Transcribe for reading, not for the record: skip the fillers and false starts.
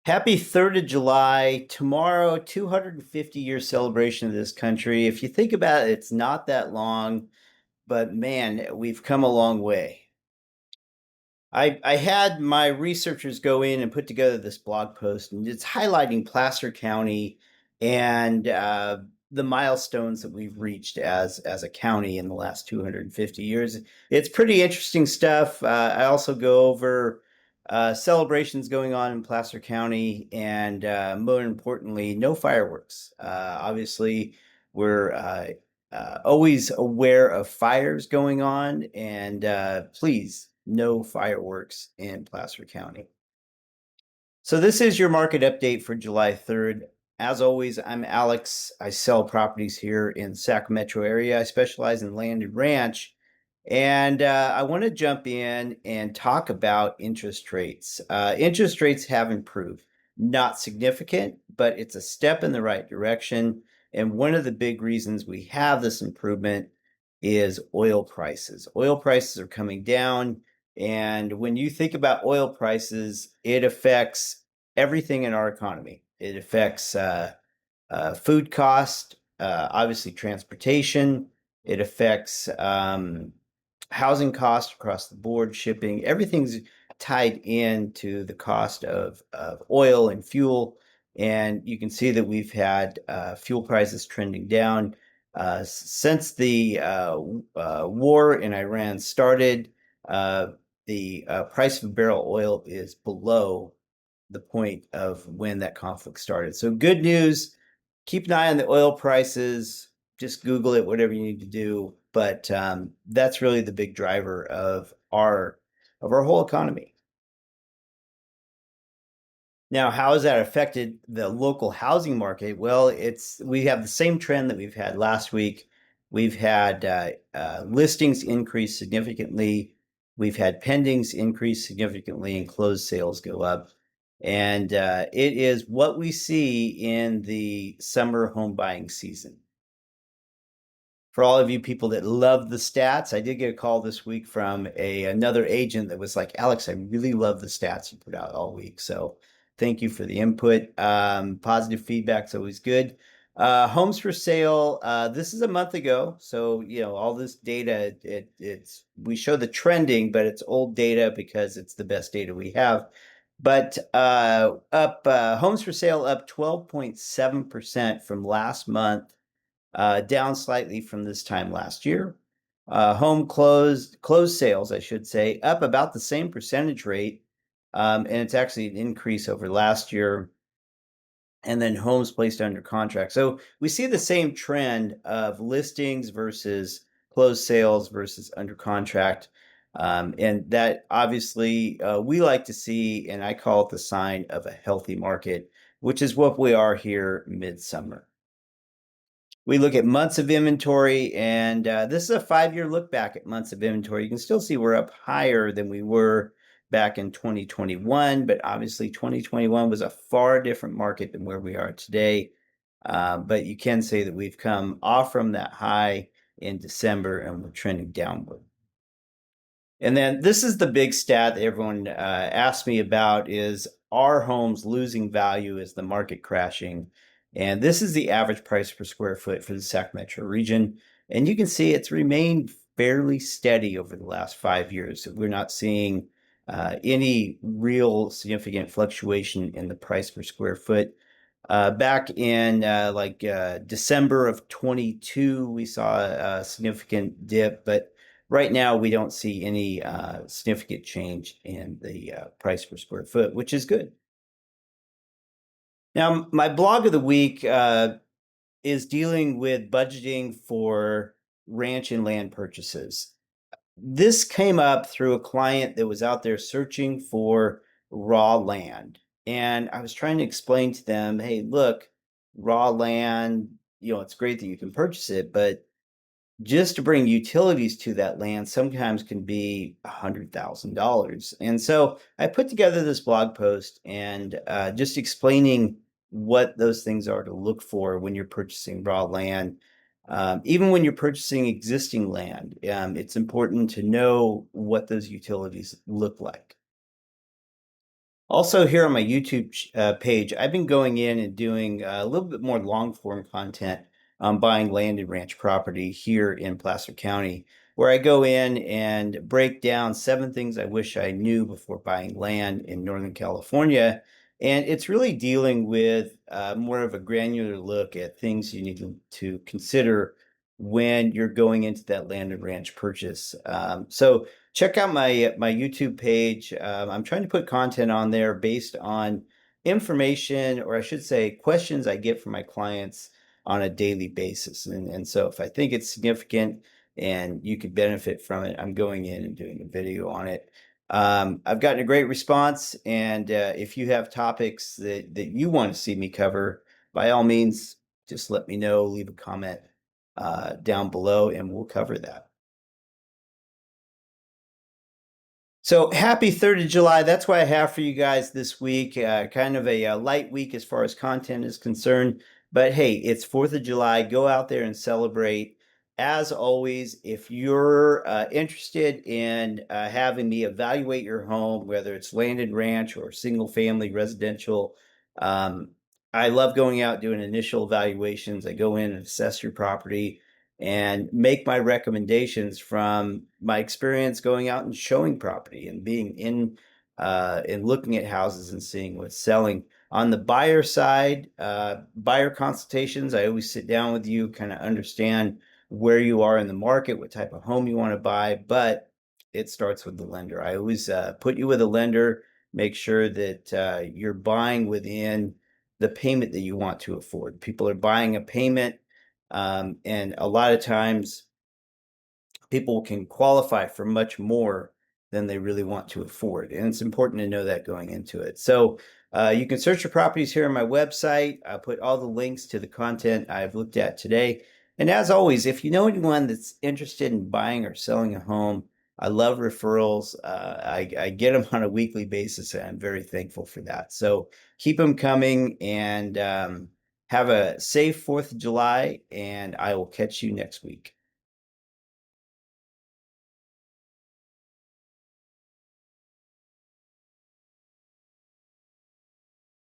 Happy 3rd of July. Tomorrow, 250-year celebration of this country. If you think about it, it's not that long, but man, we've come a long way. I had my researchers go in and put together this blog post, and it's highlighting Placer County and the milestones that we've reached as a county in the last 250 years. It's pretty interesting stuff. I also go over celebrations going on in Placer County, and more importantly, no fireworks. Obviously, we're always aware of fires going on, and please, no fireworks in Placer County. So this is your market update for July 3rd. As always, I'm Alex. I sell properties here in Sac Metro area. I specialize in land and ranch. And I want to jump in and talk about interest rates. Interest rates have improved. Not significant, but it's a step in the right direction. And one of the big reasons we have this improvement is oil prices. Oil prices are coming down. And when you think about oil prices, it affects everything in our economy. It affects food cost, obviously transportation. It affects housing costs across the board, shipping. Everything's tied into the cost of oil and fuel. And you can see that we've had fuel prices trending down since the war in Iran started. The price of a barrel of oil is below the point of when that conflict started. So good news. Keep an eye on the oil prices. Just Google it, whatever you need to do. But that's really the big driver of our whole economy. Now, how has that affected the local housing market? Well, we have the same trend that we've had last week. We've had listings increase significantly. We've had pendings increase significantly, and closed sales go up. And it is what we see in the summer home buying season. For all of you people that love the stats, I did get a call this week from another agent that was like, Alex, I really love the stats you put out all week. So thank you for the input. Positive feedback's always good. Homes for sale. This is a month ago, so all this data. It's we show the trending, but it's old data because it's the best data we have. But up homes for sale up 12.7% from last month, down slightly from this time last year. Home closed sales, I should say, up about the same percentage rate, and it's actually an increase over last year. And then homes placed under contract. So we see the same trend of listings versus closed sales versus under contract. And that obviously we like to see, and I call it the sign of a healthy market, which is what we are here midsummer. We look at months of inventory, and this is a 5-year look back at months of inventory. You can still see we're up higher than we were back in 2021, but obviously 2021 was a far different market than where we are today. But you can say that we've come off from that high in December, and we're trending downward. And then this is the big stat that everyone asks me about: is are homes losing value? Is the market crashing? And this is the average price per square foot for the Sac Metro region. And you can see it's remained fairly steady over the last 5 years. We're not seeing any real significant fluctuation in the price per square foot. Back in December of 22, we saw a significant dip, but right now we don't see any significant change in the price per square foot, which is good. Now, my blog of the week is dealing with budgeting for ranch and land purchases. This came up through a client that was out there searching for raw land. And I was trying to explain to them, hey, look, raw land, it's great that you can purchase it, but just to bring utilities to that land sometimes can be $100,000. And so I put together this blog post and just explaining what those things are to look for when you're purchasing raw land. Even when you're purchasing existing land, it's important to know what those utilities look like. Also, here on my YouTube page, I've been going in and doing a little bit more long form content on buying land and ranch property here in Placer County, where I go in and break down 7 things I wish I knew before buying land in Northern California. And it's really dealing with more of a granular look at things you need to consider when you're going into that land and ranch purchase. So check out my YouTube page. I'm trying to put content on there based on information, or I should say, questions I get from my clients on a daily basis. And so if I think it's significant and you could benefit from it, I'm going in and doing a video on it. I've gotten a great response, and if you have topics that you want to see me cover, by all means, just let me know, leave a comment down below, and we'll cover that. So happy 3rd of July. That's what I have for you guys this week. Kind of a light week as far as content is concerned. But hey, it's 4th of July. Go out there and celebrate. As always, if you're interested in having me evaluate your home, whether it's land and ranch or single family residential, um, I love going out doing initial evaluations. I go in and assess your property and make my recommendations from my experience going out and showing property and being in and looking at houses and seeing what's selling. On the buyer side, buyer consultations, I always sit down with you, kind of understand where you are in the market, what type of home you want to buy, but it starts with the lender. I always put you with a lender, make sure that you're buying within the payment that you want to afford. People are buying a payment, and a lot of times people can qualify for much more than they really want to afford. And it's important to know that going into it. So you can search for properties here on my website. I'll put all the links to the content I've looked at today. And as always, if you know anyone that's interested in buying or selling a home, I love referrals. I get them on a weekly basis, and I'm very thankful for that. So keep them coming, and have a safe 4th of July, and I will catch you next week.